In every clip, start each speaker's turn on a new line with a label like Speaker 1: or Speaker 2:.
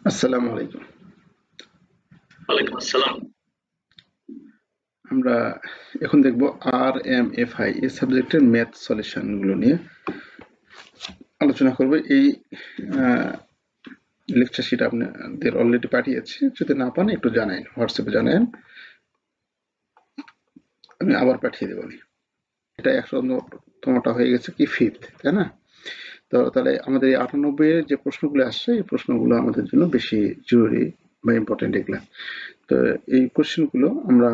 Speaker 1: আসসালামু আলাইকুম।
Speaker 2: ওয়ালাইকুম আসসালাম।
Speaker 1: আমরা এখন দেখব আরএমএফআই এই সাবজেক্টের ম্যাথ সলিউশন গুলো নিয়ে আলোচনা করব। এই লেকচার শিট আপনাদের অলরেডি পাঠিয়েছি, যদি না পান একটু জানান, হোয়াটসঅ্যাপে জানান, আমি আবার পাঠিয়ে দেবো। এটা 100তমটা হয়ে গেছে কি ফিফথ, তাই না? তো তাহলে আমাদের এই 98 এর যে প্রশ্নগুলো আসছে, এই প্রশ্নগুলো আমাদের জন্য বেশি জরুরি বা ইম্পর্টেন্ট এগুলা। তো এই কোশ্চেনগুলো আমরা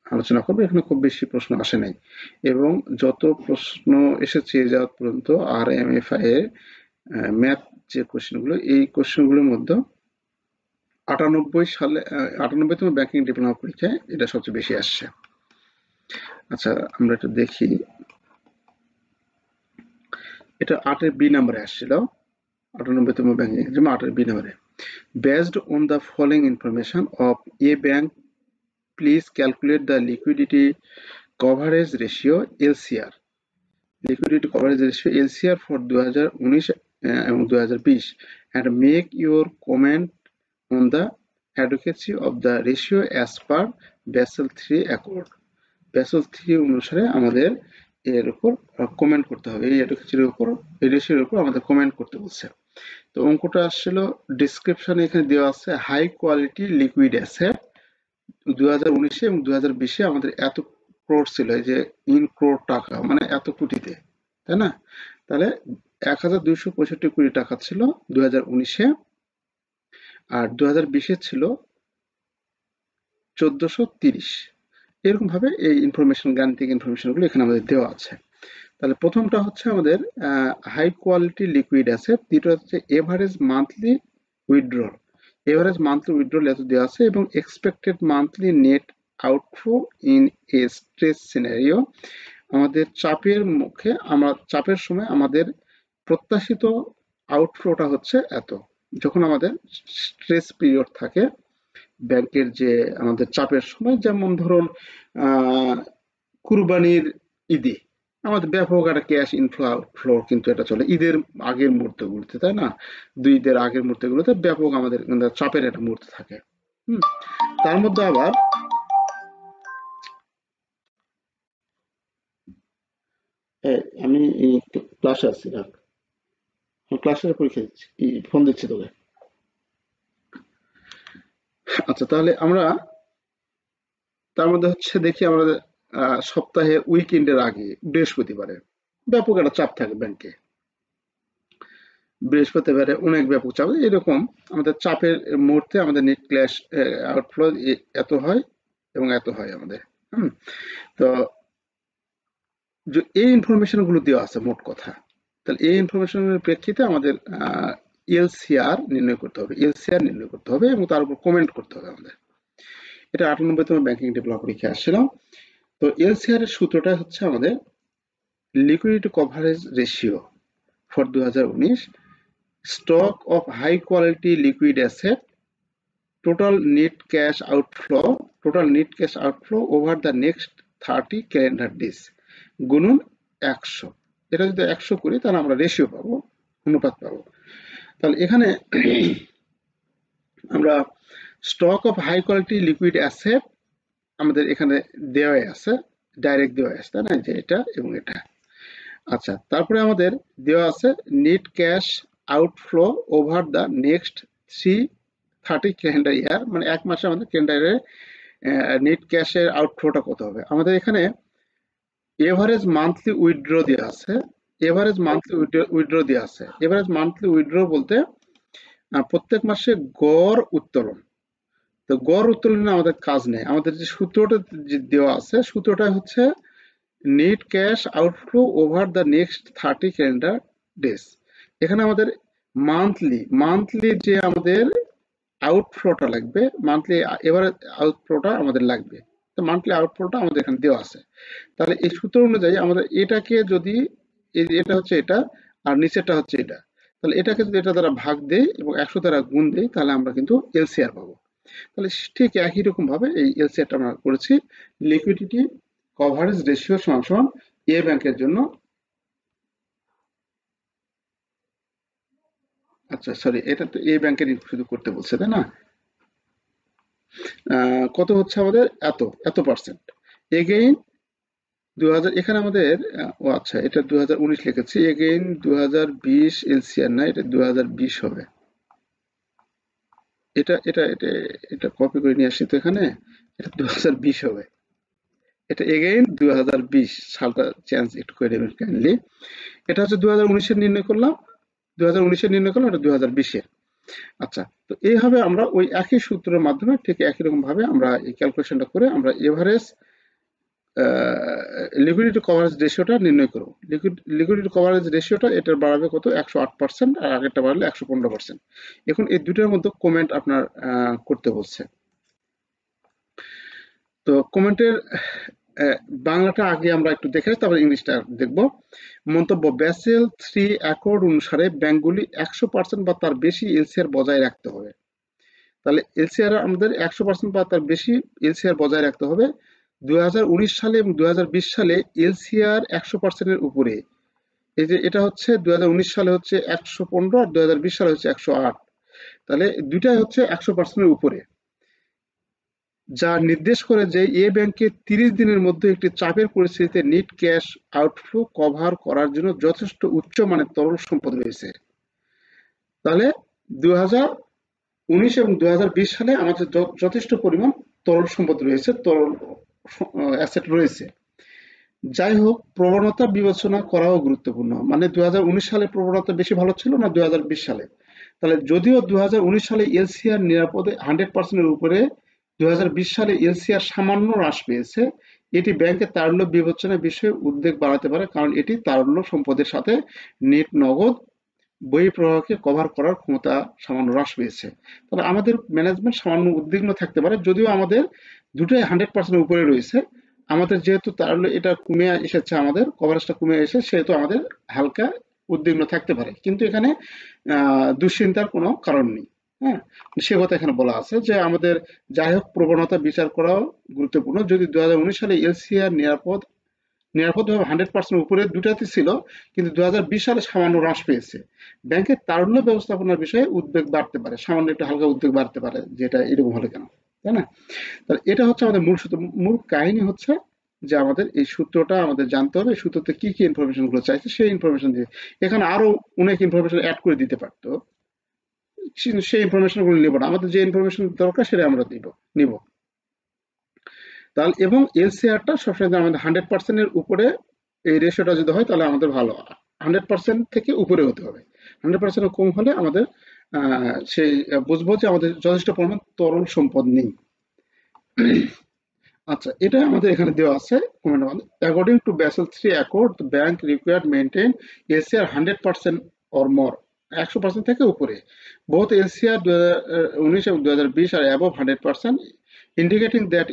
Speaker 1: আলোচনা করবো। এখানে খুব বেশি প্রশ্ন আসে নাই, এবং যত প্রশ্ন এসেছে এ যাওয়া পর্যন্ত আরএমএফআই এর ম্যাথ যে কোশ্চেনগুলো, এই কোশ্চেনগুলোর মধ্যে 98 সালে 98তম ব্যাংকিং ডিপ্লোমা পরীক্ষায় এটা সবচেয়ে বেশি আসছে। আচ্ছা, আমরা একটু দেখি। এটা 8-এর বি নাম্বারে আসছিল, 98তম ব্যাংকিং, যেমন 8-এর বি নাম্বারে। Based on the following information of a bank, please calculate the liquidity coverage ratio LCR. Liquidity coverage ratio LCR for 2019 এবং 2020 and make your comment on the adequacy of the ratio as per Basel III Accord. Basel III অনুসারে আমাদের এর উপর comment করতে হবে, এই অ্যাডুকেসির উপর, এই রেশিওর উপর আমাদের কমেন্ট করতে বলছে। তো অঙ্কটা আসছিল, ডিসক্রিপশনে এখানে দেওয়া আছে হাই কোয়ালিটি লিকুইড অ্যাসেট 2019 এবং 2020 আমাদের এত ক্রোড় ছিল, এই যে ইন ক্রোড় টাকা মানে এত কোটিতে, তাই না? তাহলে 1265 কোটি টাকা ছিল 2019-এ, আর 2020-এ ছিল 1430। এরকম ভাবে এই ইনফরমেশন, গাণিতিক ইনফরমেশনগুলো এখানে আমাদের দেওয়া আছে। তাহলে প্রথমটা হচ্ছে আমাদের হাই কোয়ালিটি লিকুইড অ্যাসেট, দ্বিতীয়টা হচ্ছে average monthly withdrawal. Average monthly withdrawal এত দেওয়া আছে, এবং expected monthly net outflow in a stress scenario. আমাদের চাপের সময় আমাদের প্রত্যাশিত আউটফ্লোটা হচ্ছে এত, যখন আমাদের স্ট্রেস পিরিয়ড থাকে ব্যাংকের, যে আমাদের চাপের সময়, যেমন ধরুন কুরবানির ঈদে আমাদের ব্যাপক একটা ক্যাশ ইনফ্লো আউটফ্লো কিন্তু এটা চলে ঈদের আগের মুহূর্তগুলোতে, তাই না? দুই ঈদের আগের মুহূর্তগুলোতে ব্যাপক আমাদের চাপের একটা মুহূর্ত থাকে। তার মধ্যে আবার আমি ক্লাসে আছি, রাখ, ক্লাসের পরীক্ষা দিচ্ছি, ফোন দিচ্ছি তোকে। আচ্ছা, তাহলে আমরা তার মধ্যে হচ্ছে দেখি, আমরা সপ্তাহে উইকেন্ডের আগে বৃহস্পতিবারে ব্যাপক একটা চাপ থাকে ব্যাংকে। বৃহস্পতিবারে অনেক ব্যাপক চাপ, এরকম আমাদের চাপের মুহূর্তে আমাদের নেট ক্যাশ আউটফ্লো এত হয় এবং এত হয় আমাদের। তো এই ইনফরমেশন গুলো দেওয়া আছে মোট কথা। তাহলে এই ইনফরমেশনের প্রেক্ষিতে আমাদের এলসিআর নির্ণয় করতে হবে, এলসিআর নির্ণয় করতে হবে এবং তার উপর কমেন্ট করতে হবে আমাদের। এটা 98তম ব্যাংকিং ডিপ্লোমা পরীক্ষা আসছিল। তো এলসিআর এর সূত্রটা হচ্ছে আমাদের liquidity coverage ratio for 2019, stock of high quality liquid asset, total net cash outflow over the next 30 calendar days গুণন 100। এটা যদি 100 করি তাহলে আমরা রেশিও পাবো, অনুপাত পাবো। তাহলে এখানে আমরা stock of high quality liquid asset আমাদের এখানে দেওয়াই আছে, ডাইরেক্ট দেওয়া আছে, তাই না, যে এটা এবং এটা। আচ্ছা, তারপরে আমাদের দেওয়া আছে net cash outflow over the next 30 calendar year, মানে এক মাসে আমাদের ক্যালেন্ডারে নেট ক্যাশের আউটফ্লোটা কত হবে। আমাদের এখানে এভারেজ মান্থলি উইথড্র দেওয়া আছে, এভারেজ মান্থলি উইথড্র দেওয়া আছে। এভারেজ মান্থলি উইথড্র বলতে প্রত্যেক মাসে গড় উত্তোলন। তো গড় উত্তোলনে আমাদের কাজ নেই, আমাদের যে সূত্রটা দেওয়া আছে, সূত্রটা হচ্ছে net cash outflow over the next 30 calendar days. এখানে আমাদের মান্থলি যে আমাদের আউটফ্লোটা লাগবে, মান্থলি এবারে আউটফ্লোটা আমাদের লাগবে। তো মান্থলি আউটফ্লোটা আমাদের এখানে দেওয়া আছে। তাহলে এই সূত্র অনুযায়ী আমাদের এটাকে যদি, এটা হচ্ছে এটা আর নিচেরটা হচ্ছে এটা, তাহলে এটাকে যদি এটা দ্বারা ভাগ দেই এবং 100 দ্বারা গুণ দেই, তাহলে আমরা কিন্তু এলসিআর পাবো। তাহলে ঠিক একই রকম ভাবে এই এলসিআরটা আমরা করেছি। লিকুইডিটি কভারেজ রেশিও সমান সমান এ ব্যাংকের জন্য আচ্ছা সরি, এটা তো এই ব্যাংকের শুধু করতে বলছে তাই না? কত হচ্ছে আমাদের? এত এত পার্সেন্ট। এগেইন 2000, এখানে আমাদের ও আচ্ছা, এটা 2019 লিখেছি। এগেইন 2020 এলসিআর না, এটা 2020 হবে। এটা এটা এটা এটা কপি করে নিয়ে আসি তো এখানে। এটা 2020 হবে। এটা এগেইন 2020 সালটা চেঞ্জ একটু করে দেবেন কাইন্ডলি। এটা হচ্ছে 2019-এর নির্ণয় করলাম, 2019-এর নির্ণয় করলাম, এটা 2020-এর। আচ্ছা, তো এইভাবে আমরা ওই একই সূত্রের মাধ্যমে ঠিক একই রকম ভাবে আমরা এই ক্যালকুলেশনটা করে আমরা এভারেজ লিকুইডিটি কভারেজ রেশিওটা নির্ণয় করব। লিকুইডিটি কভারেজ রেশিওটা এটার বাড়াবে কত? 108%, আর আগেরটা বাড়লে 115%। এখন এই দুটোর মধ্যে কমেন্ট আপনার করতে বলছে। তো কমেন্টের বাংলাটা আগে আমরা একটু দেখে তারপর ইংলিশটা দেখব। মন্তব্য: ব্যাসেল 3 অ্যাকর্ড অনুসারে ব্যাংকগুলি 100% বা তার বেশি এলসিআর বজায় রাখতে হবে। তাহলে এলসিআর আমাদের 100% বা তার বেশি এলসিআর বজায় রাখতে হবে। 2019 সালে এবং 2020 সালে এলসিআর 100%-এর উপরে। এই যে এটা হচ্ছে 2019 সালে হচ্ছে 115, আর 2020 সালে হচ্ছে 108। তাহলে দুইটাই হচ্ছে 100%-এর উপরে, যা নির্দেশ করে যে এ ব্যাংকে 30 দিনের মধ্যে একটি চাপের পরিস্থিতিতে নেট ক্যাশ আউটফ্লো কভার করার জন্য যথেষ্ট উচ্চমানের তরল সম্পদ রয়েছে। তাহলে 2019 এবং 2020 সালে আমাদের যথেষ্ট পরিমাণ তরল সম্পদ রয়েছে, তরল অ্যাসেট রয়েছে। যাই হোক, প্রবণতা বিবেচনা করাও গুরুত্বপূর্ণ। মানে 2019 সালে প্রবণতা বেশি ভালো ছিল না 2020 সালে? তাহলে যদিও 2019 সালে এলসিআর নিরাপদে 100%-এর উপরে, 2020 সালে এলসিআর সামান্য হ্রাস পেয়েছে। এটি ব্যাংকের তারল্য বিবেচনার বিষয়ে উদ্বেগ বাড়াতে পারে, কারণ এটি তারল্য সম্পদের সাথে নেট নগদ বহিঃপ্রবাহকে কভার করার ক্ষমতা সামান্য হ্রাস পেয়েছে। তবে আমাদের ম্যানেজমেন্ট সামান্য উদ্বিগ্ন থাকতে পারে, যদিও আমাদের দুটোই 100%-এর উপরে রয়েছে। আমাদের যেহেতু তারল্য এটা কমে এসেছে, আমাদের কভারেজটা কমে এসে, সেহেতু আমাদের হালকা উদ্বিগ্ন থাকতে পারে, কিন্তু এখানে দুশ্চিন্তার কোনো কারণ নেই। হ্যাঁ, সে কথা এখানে বলা আছে যে আমাদের যাই হোক প্রবণতা বিচার করাও গুরুত্বপূর্ণ। যদি 2019 সালে এলসিআর নিরাপদভাবে 100% উপরে দুটাতে ছিল, কিন্তু 2020 সালে সামান্য হ্রাস পেয়েছে। ব্যাংকের তারল্য ব্যবস্থাপনার বিষয়ে উদ্বেগ বাড়তে পারে, সামান্য একটু হালকা উদ্বেগ বাড়তে পারে, যেটা এরকম হলে কেন, তাই না? তাহলে এটা হচ্ছে আমাদের মূল সূত্র। মূল কাহিনী হচ্ছে যে আমাদের এই সূত্রটা আমাদের জানতে হবে। সূত্রতে কি কি ইনফরমেশন গুলো চাইছে সেই ইনফরমেশন দিয়ে, এখানে আরো অনেক ইনফরমেশন অ্যাড করে দিতে পারতো, কিন্তু সেই ইনফরমেশন গুলো নেব না। আমাদের যে ইনফরমেশন দরকার সেটা আমরা নিব। তাহলে এবং এলসিআরটা সবসময় আমাদের 100%-এর উপরে এই রেশিওটা যদি হয় তাহলে আমাদের ভালো। 100% থেকে উপরে হতে হবে। 100%-এর কম হলে আমাদের সেই বুঝবো যে আমাদের যথেষ্ট পরিমাণ তরল সম্পদ নেই। আচ্ছা, এটা আমাদের এখানে দেওয়া আছে কমেন্ট আমাদের। According to basal 3 accord, the bank required maintain LCR 100% or more, 100% থেকে উপরে। বোথ এলসিআর 2019 এবং 2020 আর above 100%, indicating that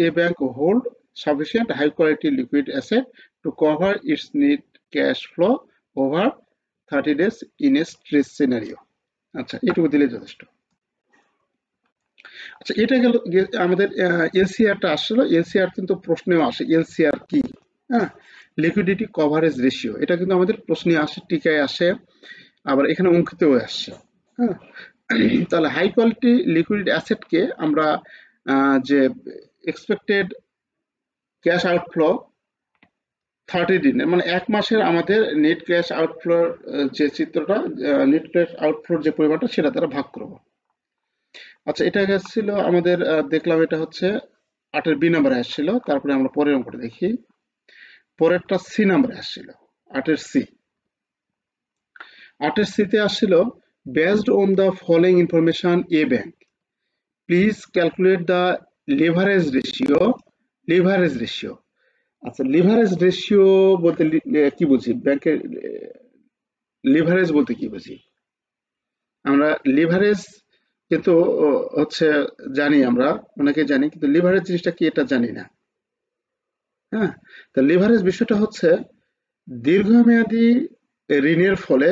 Speaker 1: a bank hold sufficient high quality liquid asset to cover its need cash flow over 30 days in a stress scenario. আচ্ছা, এটুকু দিলে যথেষ্ট। আচ্ছা, এটা গেল আমাদের এলসিআরটা আসলো। এলসিআর কিন্তু প্রশ্নেও আসে, এলসিআর কি? হ্যাঁ, লিকুইডিটি কভারেজ রেশিও, এটা কিন্তু আমাদের প্রশ্নে আসে, টিকায় আসে, আবার এখানে অঙ্কিতেও আসছে। হ্যাঁ, তাহলে হাই কোয়ালিটি লিকুইড অ্যাসেটকে আমরা যে এক্সপেক্টেড ক্যাশ আউটফ্লো 30 দিনে, মানে 1 মাসের আমাদের নেট ক্যাশ আউটফ্লোর যে চিত্রটা, নেট ক্যাশ আউটফ্লোর যে পরিমাণটা সেটা দ্বারা ভাগ করবো। আচ্ছা, এটা ছিল আমাদের দেখলাম এটা হচ্ছে 8-এর বি নাম্বারে আসছিল। তারপরে আমরা পরের অঙ্কটা দেখি। পরেরটা সি নাম্বারে আসছিল, 8-এর সি। 8-এর সিতে আসছিল, based on the following information A bank please calculate the leverage ratio. Leverage ratio, আচ্ছা, লিভারেজ রেশিও বলতে কি বুঝি? ব্যাংকের লিভারেজ বলতে কি বুঝি আমরা? লিভারেজ কিন্তু হচ্ছে জানি, আমরা অনেকে জানি, কিন্তু লিভারেজ জিনিসটা কি এটা জানি না। হ্যাঁ, তো লিভারেজ বিষয়টা হচ্ছে দীর্ঘমেয়াদী ঋণের ফলে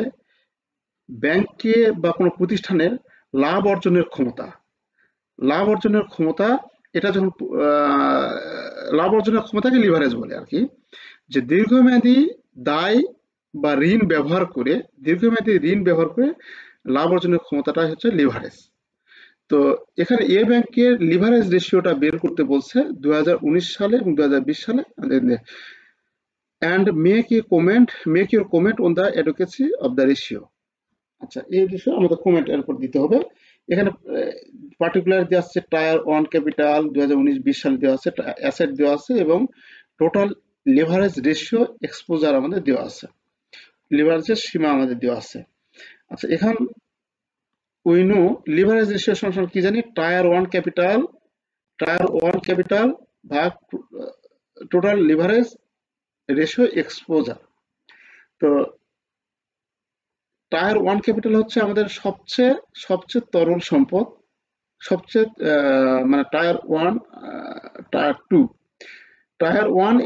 Speaker 1: ব্যাংকে বা কোনো প্রতিষ্ঠানের লাভ অর্জনের ক্ষমতা। লাভ অর্জনের ক্ষমতা, এটা যখন লাভ অর্জনের ক্ষমতাকে লিভারেজ বলে আর কি। যে দীর্ঘমেয়াদী দায় বা ঋণ ব্যবহার করে, দীর্ঘমেয়াদী ঋণ ব্যবহার করে লাভ অর্জনের ক্ষমতাটাই হচ্ছে লিভারেজ। তো এখানে এ ব্যাংকের লিভারেজ রেশিওটা বের করতে বলছে 2019 সালে এবং 2020 সালে, and make your comment on the adequacy of the ratio। আচ্ছা, এই বিষয়ে আমাদের কমেন্ট এর উপর দিতে হবে। এখানে পার্টিকুলার দেওয়া আছে টায়ার ওয়ান ক্যাপিটাল 2019-20 সালে দেওয়া আছে, অ্যাসেট দেওয়া আছে এবং টোটাল লিভারেজ রেশিও এক্সপোজার আমাদের দেওয়া আছে, লিভারেজের সীমা আমাদের দেওয়া আছে। আচ্ছা, এখন উই নো লিভারেজ রেশিও সমান কি জানি, টায়ার ওয়ান ক্যাপিটাল ভাগ টোটাল লিভারেজ রেশিও এক্সপোজার। তো টায়ার ওয়ান ক্যাপিটাল হচ্ছে আমাদের সবচেয়ে তরল সম্পদ, সবচেয়ে মানে টায়ার ওয়ান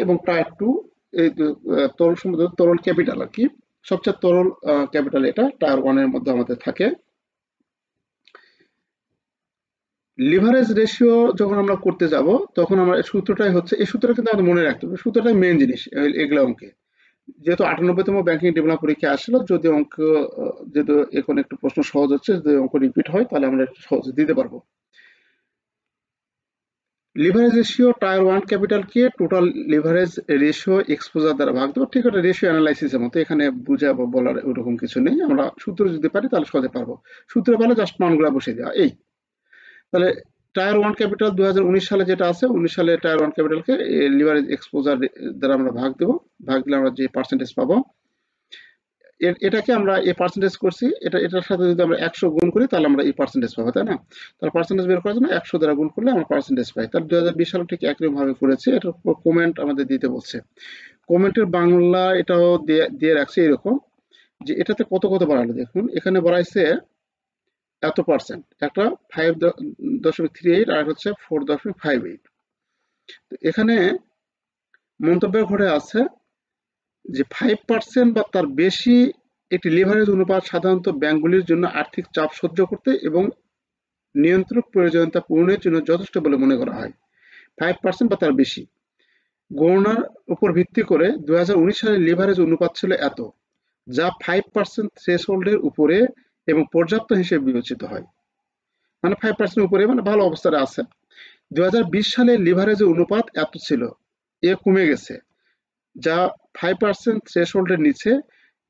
Speaker 1: এবং টায়ার টু, এই তরল সম্পদ, তরল ক্যাপিটাল আর কি, সবচেয়ে তরল ক্যাপিটাল এটা টায়ার ওয়ানের মধ্যে আমাদের থাকে। লিভারেজ রেশিও যখন আমরা করতে যাব তখন আমরা সূত্রটাই হচ্ছে, এই সূত্রটা কিন্তু আমাদের মনে রাখতে হবে, সূত্রটাই মেন জিনিস এগুলো অঙ্কে। যেহেতু 98তম ব্যাংকিং ডিপ্লোমা পরীক্ষা আসলো, যদি অঙ্ক যেহেতু এখন একটু প্রশ্ন সহজ হচ্ছে, যদি অঙ্ক রিপিট হয় তাহলে আমরা একটু সহজে দিতে পারবো। লিভারেজ রেশিও টায়ার ওয়ান ক্যাপিটালকে টোটাল লিভারেজ রেশিও এক্সপোজার দ্বারা ভাগ দেবো। ঠিক আছে, রেশিও অ্যানালাইসিসের মতো, এখানে বুঝে বলার ওরকম কিছু নেই, আমরা সূত্র যদি পারি তাহলে সহজে পারবো। সূত্র পারলে জাস্ট মানগুলা বসিয়ে দেওয়া। এই তাহলে টায়ার ওয়ান ক্যাপিটাল 2019 সালে যেটা আছে, 19 সালে টায়ার ওয়ান ক্যাপিটালকে লিভারেজ এক্সপোজার দ্বারা আমরা ভাগ দেবো। ভাগ দিলে আমরা যে পার্সেন্টেজ পাবো, এটাকে আমরা এই পার্সেন্টেজ করছি, এটার সাথে যদি আমরা 100 গুণ করি তাহলে আমরা এই পার্সেন্টেজ পাবো, তাই না? তাহলে পার্সেন্টেজ বের করার জন্য 100 দ্বারা গুণ করলে আমরা পার্সেন্টেজ পাই। তাহলে 2020 সালে ঠিক একই ভাবে করেছি। এটার উপর কমেন্ট আমাদের দিতে বলছে। কমেন্টের বাংলা এটাও দিয়ে রাখছে এরকম, যে এটাতে কত বাড়ালো দেখুন, এখানে বাড়াইছে এত পার্সেন্ট, একটা 5.38 আর হচ্ছে 4.58। এখানে মন্তব্যের ঘরে আছে যে 5% বা তার বেশি একটি লিভারেজ অনুপাত সাধারণত ব্যাংকগুলির জন্য আর্থিক চাপ সহ্য করতে এবং নিয়ন্ত্রক প্রয়োজনীয়তা পূরণের জন্য যথেষ্ট বলে মনে করা হয়। 5% বা তার বেশি গণনার উপর ভিত্তি করে 2019 সালে লিভারেজ অনুপাত ছিল এত, যা 5% থ্রেশহোল্ডের উপরে এবং পর্যাপ্ত হিসেবে বিবেচিত হয়। মানে 5% উপরে, মানে ভালো অবস্থায় আছে। 2020 সালে লিভারেজের অনুপাত এত ছিল, এ কমে গেছে, যা 5% থ্রেশহোল্ডের নিচে,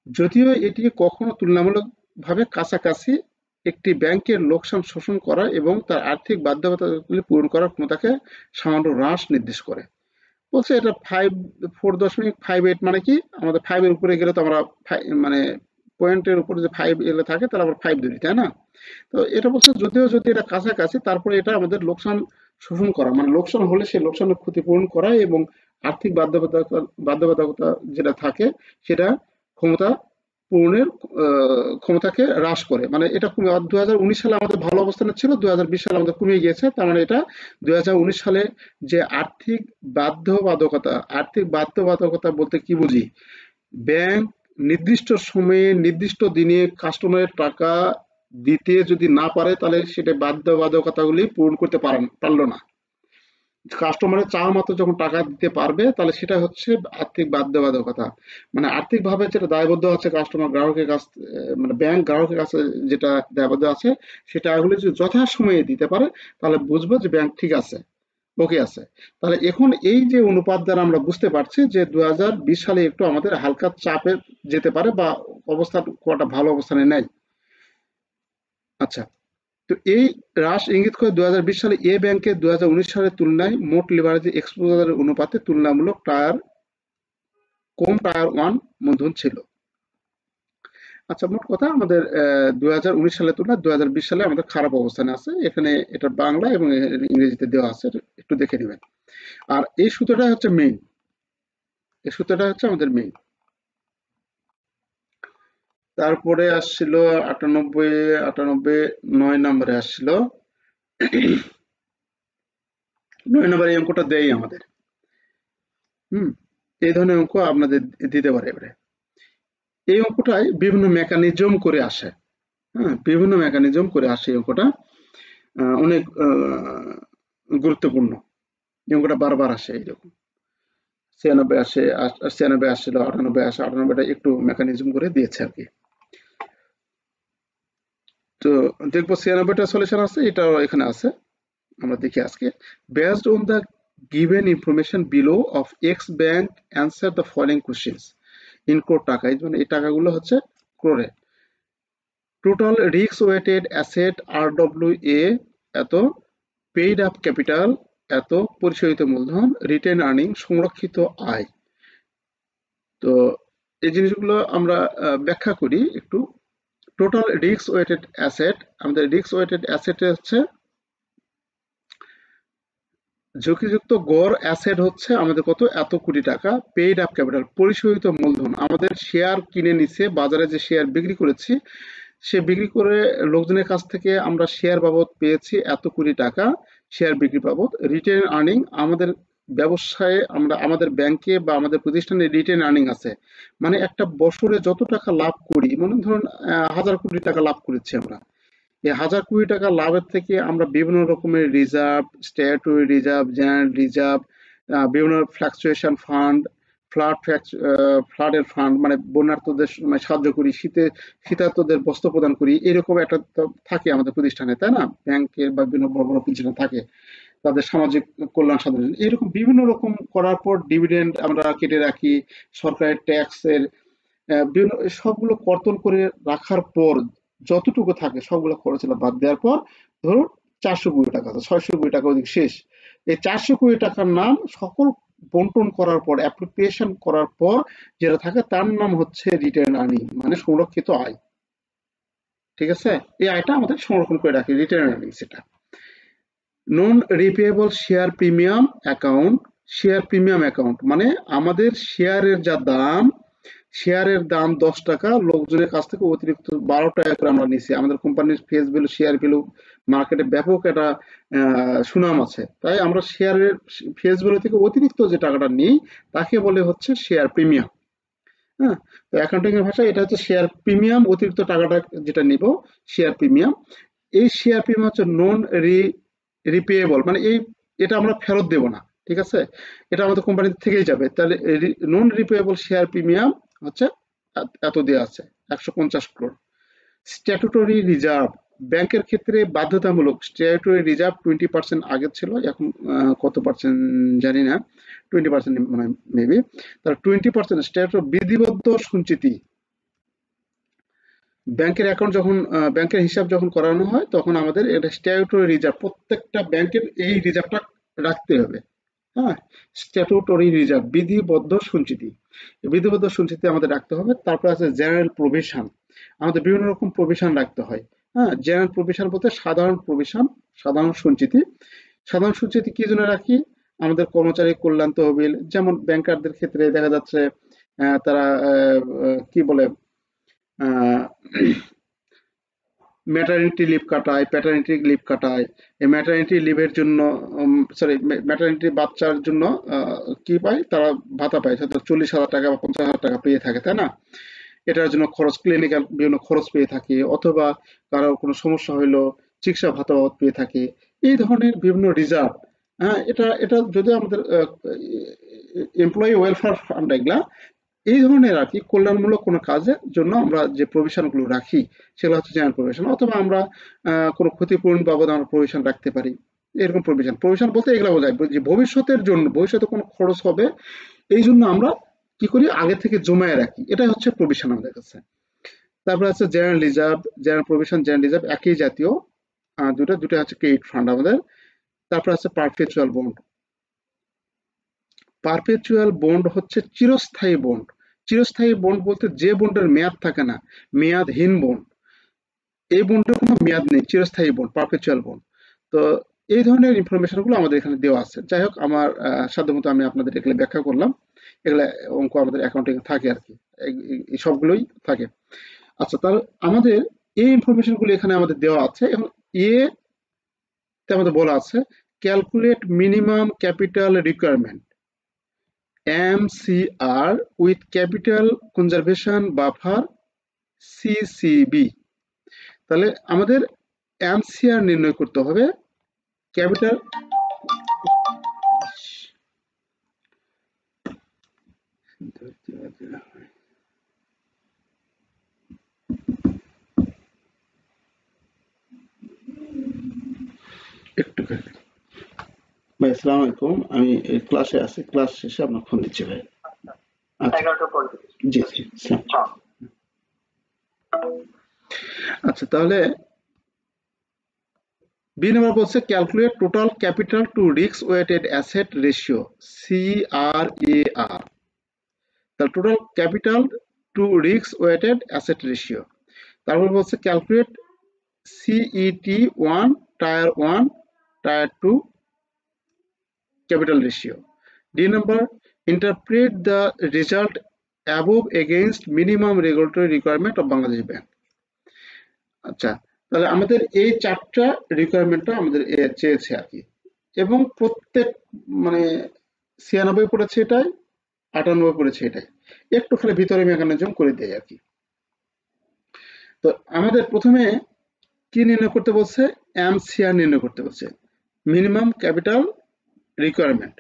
Speaker 1: যদিও এটি কখনো তুলনামূলকভাবে কাছাকাছি একটি ব্যাংকের লোকসান শোষণ করা এবং তার আর্থিক বাধ্যবাধকতাগুলি পূরণ করার ক্ষমতাকে সামান্য হ্রাস নির্দেশ করে। বলছে এটা 4.58, মানে কি আমাদের 5 এর উপরে গেলে তো আমরা মানে পয়েন্টের উপরে যে 5 এলে থাকে তাহলে আমরা 5 ধরি, তাই না? তো এটা বলছে যদি এটা কাছাকাছি, তারপরে এটা আমাদের লোকসান শোষণ করা, মানে লোকসান হলে সেই লোকসানের ক্ষতিপূরণ করা এবং আর্থিক বাধ্যবাধকতা যেটা থাকে সেটা ক্ষমতা পূরণের ক্ষমতাকে হ্রাস করে। মানে এটা 2019 সালে আমাদের ভালো অবস্থানে ছিল, 2020 সালে আমাদের কমে গিয়েছে। তার মানে এটা 2019 সালে যে আর্থিক বাধ্যবাধকতা বলতে কি বুঝি, ব্যাংক নির্দিষ্ট সময়ে নির্দিষ্ট দিনে কাস্টমারের টাকা দিতে যদি না পারে তাহলে সেটা বাধ্যবাধকতাগুলি পূরণ করতে পারলো না। কাস্টমারের চাওয়া মতো যখন টাকা দিতে পারবে তাহলে সেটা হচ্ছে আর্থিক বাধ্যবাধকতা, মানে আর্থিক ভাবে যেটা দায়বদ্ধ আছে কাস্টমার গ্রাহকের কাছ, মানে ব্যাংক গ্রাহকের কাছে যেটা দায়বদ্ধ আছে, সেটা এগুলো যদি যথাসময়ে দিতে পারে তাহলে বুঝবো যে ব্যাংক ঠিক আছে, ওকে আছে। তাহলে এখন এই যে অনুপাত দ্বারা আমরা বুঝতে পারছি যে 2020 সালে একটু আমাদের হালকা চাপে যেতে পারে বা অবস্থা খুব একটা ভালো অবস্থানে নেই। আচ্ছা, তো এই হ্রাস ইঙ্গিত করে 2020 সালে এ ব্যাংকের 2019 সালের তুলনায় মোট লিভারেজ এক্সপোজারের অনুপাতে তুলনামূলক টায়ার ওয়ান মূলধন ছিল। আচ্ছা, মোট কথা আমাদের 2019 সালের তুলনায় 2020 সালে আমাদের খারাপ অবস্থানে আছে। এখানে এটা বাংলা এবং ইংরেজিতে দেওয়া আছে, একটু দেখে নেবেন। আর এই সূত্রটা হচ্ছে মেইন, এই সূত্রটা হচ্ছে আমাদের মেইন। তারপরে আসছিল 98, 9 নম্বরে আসছিল। 9 নম্বরে এই অঙ্কটা দেয় আমাদের। এই ধরনের অঙ্ক আপনাদের দিতে পারে এবারে। এই অঙ্কটায় বিভিন্ন মেকানিজম করে আসে, বিভিন্ন মেকানিজম করে আসে। এই অঙ্কটা অনেক গুরুত্বপূর্ণ। এই অঙ্কটা বারবার আসে এইরকম। 96 আসে, 96 আসছিল, 98 আসে, 98টা একটু মেকানিজম করে দিয়েছে আর কি। তো দেখবো 96টা সলিউশন আছে, এটাও এখানে আছে। আমরা দেখি আজকে based on the given information below of X bank answer the following questions in crore টাকা। এই টাকাগুলো হচ্ছে ক্রোরে। Total risk weighted asset RWA এত, পেইড আপ ক্যাপিটাল এত, পরিশোধিত মূলধন, রিটেন আর্নিং সংরক্ষিত আয়। তো এই জিনিসগুলো আমরা ব্যাখ্যা করি একটু। টোটাল রিস্ক ওয়েটেড অ্যাসেট, আমাদের রিস্ক ওয়েটেড অ্যাসেট হচ্ছে ঝুঁকিযুক্ত গড় অ্যাসেট হচ্ছে আমাদের কত, এত কোটি টাকা। পেইড আপ ক্যাপিটাল পরিশোধিত মূলধন, আমাদের শেয়ার কিনে নিছে, বাজারে যে শেয়ার বিক্রি করেছি, সে বিক্রি করে লোকজনের কাছ থেকে আমরা শেয়ার বাবদ পেয়েছি এত কোটি টাকা, শেয়ার বিক্রি বাবদ। রিটেন আর্নিং, আমাদের ব্যবসায়ে আমরা আমাদের ব্যাংকে বা আমাদের প্রতিষ্ঠানে রিটেন আর্নিং আছে, মানে একটা বছরে যত টাকা লাভ করি, মনে ধরুন 1000 কোটি টাকা লাভ করেছি আমরা, এই 1000 কোটি টাকা লাভের থেকে আমরা বিভিন্ন রকমের reserve, statutory reserve, general reserve, বিভিন্ন ফ্লাকচুয়েশন ফান্ড, ফ্লাডের ফান্ড, মানে বন্যার্থদের মানে সাহায্য করি, শীতার্তদের বস্ত্র প্রদান করি, এরকম একটা তো থাকে আমাদের প্রতিষ্ঠানে, তাই না? ব্যাংকের বা বিভিন্ন বড় বড় প্রতিষ্ঠান থাকে, তাদের সামাজিক কল্যাণ সাধনের জন্য। এরকম বিভিন্ন রকম করার পর ডিভিডেন্ড আমরা কেটে রাখি, সরকারের ট্যাক্সের বিভিন্ন সবগুলো কর্তন করে রাখার পর যতটুকু থাকে সবগুলো খরচ বাদ দেওয়ার পর ধরুন 400 কোটি টাকা আছে, 600 কোটি টাকা ওদিক শেষ। এই 400 কোটি টাকার নাম সকল বন্টন করার পর, অ্যাপ্রোপ্রিয়েশন করার পর যেটা থাকে তার নাম হচ্ছে রিটার্ন আর্নিং, মানে সংরক্ষিত আয়। ঠিক আছে? এই আয়টা আমাদের সংরক্ষণ করে রাখি, রিটার্ন আর্নিং সেটা। Non repayable share premium account, share premium account মানে আমাদের শেয়ারের যা দাম, শেয়ারের দাম 10 টাকা, লোকজনের কাছ থেকে অতিরিক্ত 12 টাকা করে আমরা নিছি। আমাদের কোম্পানির ফেস ভ্যালু, শেয়ার ভ্যালু মার্কেটে ব্যাপক একটা সুনাম আছে, তাই আমরা শেয়ারের ফেস ভ্যালু থেকে অতিরিক্ত যে টাকাটা নিই তাকে বলে হচ্ছে শেয়ার প্রিমিয়াম। হ্যাঁ, তো অ্যাকাউন্টিং এর ভাষায় এটা হচ্ছে শেয়ার প্রিমিয়াম, অতিরিক্ত টাকাটা যেটা নিব শেয়ার প্রিমিয়াম। এই শেয়ার প্রিমিয়াম হচ্ছে নন রিপেয়েবল, মানে এটা আমরা ফেরত দেব না। ঠিক আছে, এটা আমাদের কোম্পানি থেকেই যাবে। তাহলে নন রিপেয়েবল শেয়ার প্রিমিয়াম হচ্ছে এত দেওয়া আছে, 150 crore। স্ট্যাটুটরি রিজার্ভ, ব্যাংকের ক্ষেত্রে বাধ্যতামূলক স্ট্যাটুটরি রিজার্ভ 20% আগে ছিল, এখন কত পার্সেন্ট জানি না, 20% মানে মেবি। তাহলে 20% স্ট্যাটুটরি বিধিবদ্ধ সঞ্চিতি, ব্যাংকের অ্যাকাউন্ট যখন ব্যাংকের হিসাব যখন করানো হয় তখন আমাদের এটা স্ট্যাটুটরি রিজার্ভ, প্রত্যেকটা ব্যাংকের এই রিজার্ভটা রাখতে হবে। হ্যাঁ, স্ট্যাটুটরি রিজার্ভ বিধিবদ্ধ সঞ্চিতি, বিধিবদ্ধ সঞ্চিতি আমাদের রাখতে হবে। তারপর আছে জেনারেল প্রভিশন, আমাদের বিভিন্ন রকম প্রভিশন রাখতে হয়। হ্যাঁ, জেনারেল প্রভিশন বলতে সাধারণ প্রভিশন, সাধারণ সঞ্চিতি। সাধারণ সঞ্চিতি কি জন্য রাখি? আমাদের কর্মচারী কল্যাণ তহবিল, যেমন ব্যাংকারদের ক্ষেত্রে দেখা যাচ্ছে তারা কি বলে ম্যাটারনিটি লিভ কাটায়, প্যাটার্নিটি লিভ কাটায়। এই ম্যাটারনিটি লিভের জন্য ম্যাটারনিটি বাচ্চার জন্য কি পায় তারা, ভাতা পায়, হয়তো 40,000 টাকা বা 50,000 টাকা পেয়ে থাকে, তাই না? এটার জন্য খরচ, ক্লিনিক্যাল বিভিন্ন খরচ পেয়ে থাকে, অথবা কারো কোনো সমস্যা হইলো চিকিৎসা ভাতা পেয়ে থাকে। এই ধরনের বিভিন্ন রিজার্ভ, হ্যাঁ, এটা এটা যদি আমাদের এমপ্লয়ি ওয়েলফেয়ার ফান্ড, এগুলা এই ধরনের আর কি কল্যাণমূলক কোনো কাজের জন্য আমরা যে প্রভিশনগুলো রাখি সেগুলো হচ্ছে জেনারেল প্রভিশন। অথবা আমরা কোনো ক্ষতিপূরণ বাবদ আমরা প্রভিশন রাখতে পারি, এরকম প্রভিশন। প্রভিশন বলতে এগুলো বোঝায় যে ভবিষ্যতের জন্য, ভবিষ্যতে কোনো খরচ হবে এই জন্য আমরা কি করি, আগে থেকে জমায়ে রাখি, এটাই হচ্ছে প্রভিশন আমাদের কাছে। তারপরে আছে general reserve, general provision, general reserve একই জাতীয়, দুটা দুটা হচ্ছে ক্রেডিট ফান্ড আমাদের। তারপর আছে পারপেচুয়াল বন্ড। পারপেচুয়াল বন্ড হচ্ছে চিরস্থায়ী বন্ড। চিরস্থায়ী বন্ড বলতে যে বন্ডের মেয়াদ থাকে না, মেয়াদহীন বন্ড। এই বন্ডের কোনো মেয়াদ নেই, চিরস্থায়ী বন্ড, পারপেচুয়াল বন্ড। তো এই ধরনের ইনফরমেশন গুলো আমাদের এখানে দেওয়া আছে। যাই হোক, আমার সাধ্যমতো আমি আপনাদের এগুলো ব্যাখ্যা করলাম। এগুলা অঙ্ক আমাদের অ্যাকাউন্টিং থাকে আর কি, এই সবগুলোই থাকে। আচ্ছা, তাহলে আমাদের এই ইনফরমেশন গুলো এখানে আমাদের দেওয়া আছে। এখন এ তে আমাদের বলা আছে calculate minimum capital requirement MCR with capital conservation buffer CCB। তাহলে আমাদের MCR নির্ণয় করতে হবে, ক্যাপিটাল একটু ভাই, আসসালামু আলাইকুম। আমি এই ক্লাসে আছি, ক্লাস শেষে আপনার ফোন দিচ্ছি ভাই। আচ্ছা, 11টার পরে। জি জি, আসসালাম। আচ্ছা, তাহলে বি নাম্বার বলছে calculate total capital to risk weighted asset ratio, CRAR। তাহলে total capital to risk weighted asset ratio. তারপর বলছে calculate CET1, tier 1, tier 2 capital ratio. D number, interpret the result above against minimum regulatory requirement of Bangladesh Bank. আচ্ছা, তাহলে আমাদের এই চারটা রিকোয়ারমেন্টটা আমাদের চেয়েছে আর কি, এবং প্রত্যেক মানে 96 পড়েছে এটাই, 98 পড়েছে এটাই, একটু খালি ভিতরে মেকানিজম করে দেয় আর কি। তো আমাদের প্রথমে কি নির্ণয় করতে বলছে? MCR নির্ণয় করতে বলছে, মিনিমাম ক্যাপিটাল রিকোয়ারমেন্ট।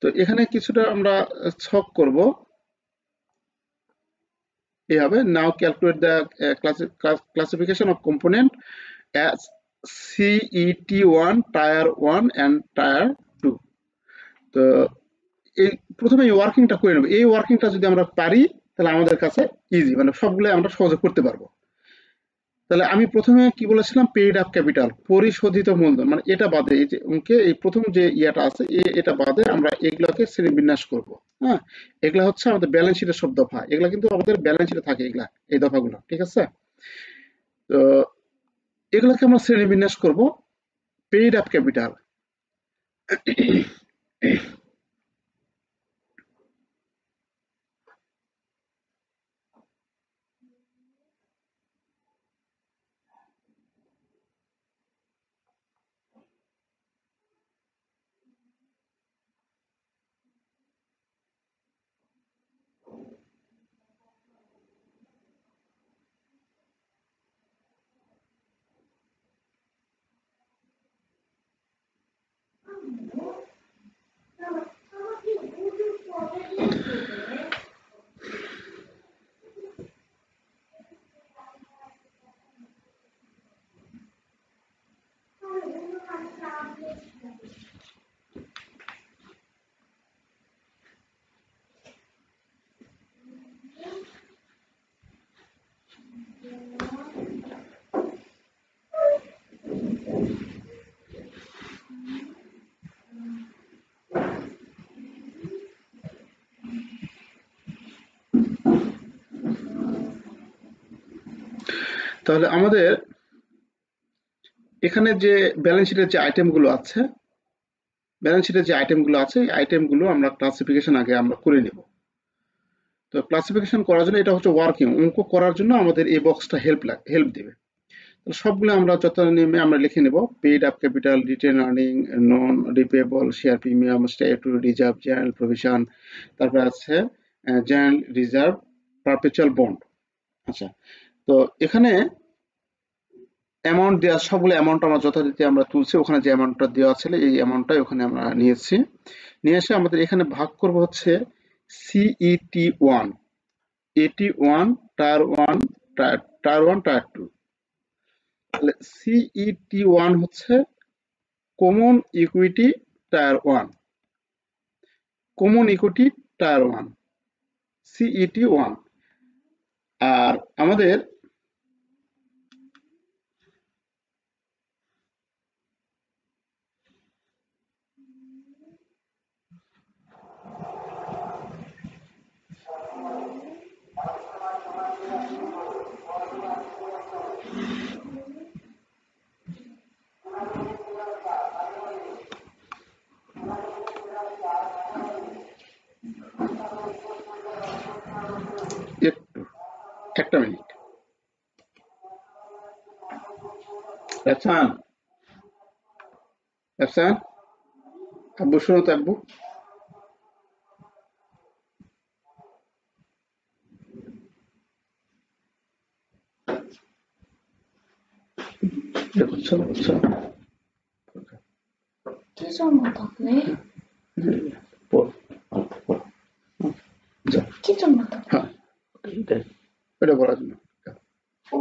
Speaker 1: তো এখানে কিছুটা আমরা ছক করব, এই হবে। Now calculate the classification of component as CET1, tier 1 and tier 2। তো এই প্রথমে এই ওয়ার্কিংটা করে নেব। এই ওয়ার্কিংটা যদি আমরা পারি তাহলে আমাদের কাছে ইজি, মানে সবগুলো আমরা সহজে করতে পারবো। তাহলে আমি প্রথমে কি বলেছিলাম? পেইড আপ ক্যাপিটাল, পরিশোধিত মূলধন, মানে এটা বাদে এই যে অঙ্কে এই প্রথম যে ইয়াটা আছে এটা বাদে আমরা এগুলাকে শ্রেণীবিন্যাস করব। হ্যাঁ, এগুলা হচ্ছে আমাদের ব্যালেন্স শিটের সব দফা, এগুলা কিন্তু আমাদের ব্যালেন্স শিটে থাকে, এগুলা এই দফাগুলো, ঠিক আছে? তো এগুলাকে আমরা শ্রেণীবিন্যাস করব। পেইড আপ ক্যাপিটাল, তাহলে আমাদের এখানে যে ব্যালেন্স শিটের যে আইটেমগুলো আছে, এই আইটেমগুলো আমরা ক্লাসিফিকেশন আগে আমরা করে নেব। তো ক্লাসিফিকেশন করার জন্য এটা হচ্ছে ওয়ার্কিং, অঙ্ক করার জন্য আমাদের এই বক্সটা হেল্প দেবে। তো সবগুলো আমরা যথানিয়মে আমরা লিখে নেব। Paid up capital, retained earning, non repayable, share premium, statutory reserve, general provision, তারপরে আছে জেনারেল রিজার্ভ, পারপেচুয়াল বন্ড। আচ্ছা, তো এখানে অ্যামাউন্ট দেওয়া, সবগুলো অ্যামাউন্ট আমরা যথারীতি আমরা তুলছি, ওখানে যে অ্যামাউন্টটা দেওয়া ছিল এই অ্যামাউন্টটাই ওখানে আমরা নিয়েছি। নিয়ে এসে আমাদের এখানে ভাগ করব হচ্ছে CET1, AT1, tyre 1, tyre 1, tier 2। তাহলে CET1 হচ্ছে common equity tyre 1, common equity tyre 1, CET1। আর আমাদের একটু একটা মিনিট, রাফসান, আব্বু শোনো তো, আব্বু বুঝছো না, বুঝছো না?
Speaker 3: 기존 못하네.
Speaker 1: পড়, পড়, যা।
Speaker 3: 기존 못하네.
Speaker 1: হ্যাঁ, এটা বলার জন্য।
Speaker 3: 오.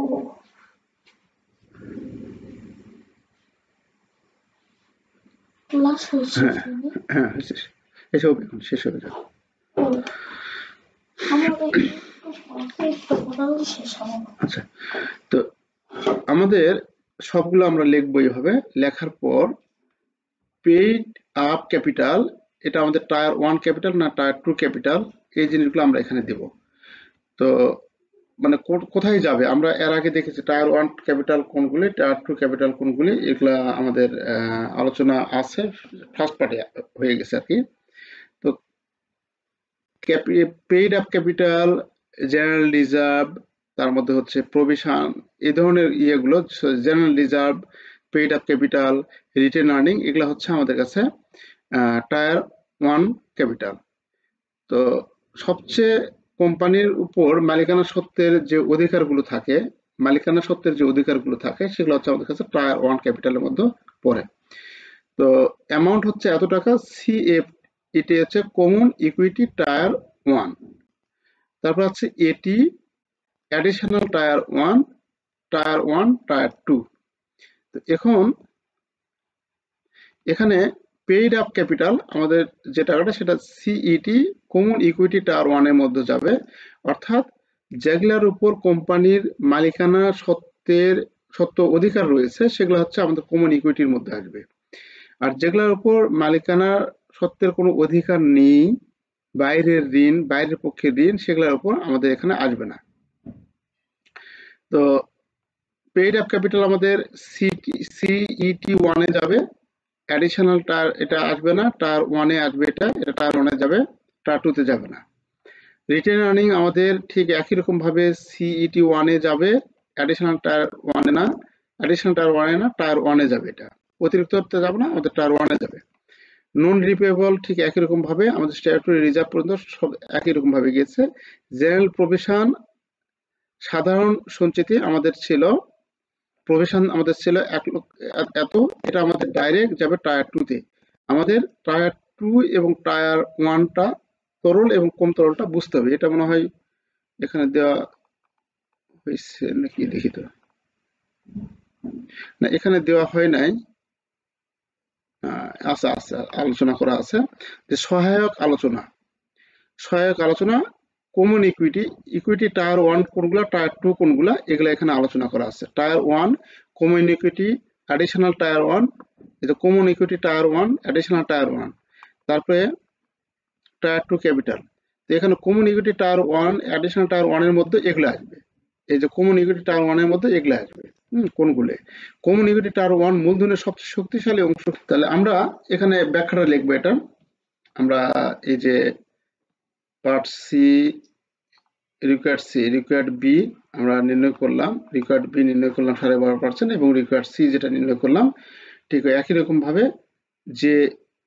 Speaker 3: ক্লাস হয়েছে
Speaker 1: হ্যাঁ
Speaker 3: ফোনে।
Speaker 1: হ্যাঁ হয়েছে, শেষ হবে, এখন শেষ হবে যাও।
Speaker 3: ও আমাদের একটু আছে, একটু মোটামুটি শেষ হবে না।
Speaker 1: আচ্ছা, তো আমাদের সবগুলো আমরা লিখবো এইভাবে। লেখার পর পেইড আপ ক্যাপিটাল, এটা আমাদের টায়ার 1 ক্যাপিটাল না টায়ার 2 ক্যাপিটাল, এই জিনিসগুলো আমরা এখানে দেব। তো মানে কোথায় যাবে, আমরা এর আগে দেখেছি টায়ার 1 ক্যাপিটাল কোনগুলি, টায়ার 2 ক্যাপিটাল কোনগুলি, এগুলা আমাদের আলোচনা আছে, ফার্স্ট পার্টে হয়ে গেছে আর কি। তো paid up capital, general reserve, তার মধ্যে হচ্ছে প্রভিশন, এই ধরনের ইয়েগুলো, general reserve, paid up capital, retained earning, এগুলো হচ্ছে আমাদের কাছে টায়ার 1 ক্যাপিটাল। তো সবচেয়ে কোম্পানির উপর মালিকানা সত্ত্বের যে অধিকারগুলো থাকে, সেগুলো হচ্ছে আমাদের কাছে টায়ার 1 ক্যাপিটালের মধ্যে পড়ে। তো অ্যামাউন্ট হচ্ছে এত টাকা, সিএফ, এটি হচ্ছে কমন ইকুইটি টায়ার 1। তারপর হচ্ছে এটি অ্যাডিশনাল টায়ার 1, টায়ার 1, টায়ার 2। তো এখন এখানে পেইড আপ ক্যাপিটাল আমাদের যে টাকাটা, সেটা সিইটি কমন ইকুইটি টায়ার 1 এর মধ্যে যাবে, অর্থাৎ যেগুলোর উপর কোম্পানির মালিকানা সত্ত্ব অধিকার রয়েছে, সেগুলো হচ্ছে আমাদের কমন ইকুইটির মধ্যে আসবে। আর যেগুলোর উপর মালিকানা সত্ত্বের কোনো অধিকার নেই, বাইরের ঋণ, বাইরের পক্ষের ঋণ, সেগুলোর উপর আমাদের এখানে আসবে না। তো পেইড আপ ক্যাপিটাল আমাদের সিইটি 1 এ যাবে, অ্যাডিশনাল টায়ার এটা আসবে না, টায়ার 1 এ আসবে, এটা টায়ার 1 এ যাবে, টায়ার 2 তে যাবে না। রিটেন আর্নিং আমাদের ঠিক একই রকম ভাবে সিইটি 1 এ যাবে, অ্যাডিশনাল টায়ার 1 এ না, টায়ার 1 এ যাবে, এটা অতিরিক্ত যাবে না, আমাদের টায়ার 1 এ যাবে। নন রিপেবল ঠিক একই রকম ভাবে আমাদের স্ট্যাটুটরি রিজার্ভ পর্যন্ত সব একই রকম ভাবে গিয়েছে। জেনারেল প্রভিশন, সাধারণ সঞ্চিতি আমাদের ছিল, প্রভিশন আমাদের ছিল 1 লক্ষ এত, এটা আমাদের ডাইরেক্ট যাবে টায়ার 2 তে। আমাদের টায়ার 2 এবং টায়ার 1 টা তরল এবং কম তরলটা বুঝতে হবে, এটা মনে হয় এখানে দেওয়া হয়েছে নাকি, দেখি তো, না এখানে দেওয়া হয় নাই। আচ্ছা আচ্ছা, আলোচনা করা আছে যে সহায়ক আলোচনা, কমন ইকুইটি টায়ার 1 কোনগুলা, টায়ার 2 কোনগুলা, এগুলা এখানে আলোচনা করা আছে। Tyre 1 common equity, additional tyre 1, এটা common equity tyre 1, additional tyre 1। তারপরে টায়ার 2 ক্যাপিটাল, তো এখানে common equity tyre 1, additional tyre 1 এর মধ্যে এগুলো আসবে। এই যে কমন ইকুইটি টায়ার 1 এর মধ্যে এগুলো আসবে। কোনগুলো কমন ইকুইটি টায়ার 1 মূলধনের সবচেয়ে শক্তিশালী অংশ। তাহলে আমরা এখানে ব্যাখ্যাটা লিখবো, এটা আমরা এই যে পার্ট সি, রিকোয়ার্ড বি আমরা নির্ণয় করলাম, 12.5% এবং রিকোয়ার্ড সি যেটা নির্ণয় করলাম, ঠিক একই রকম ভাবে যে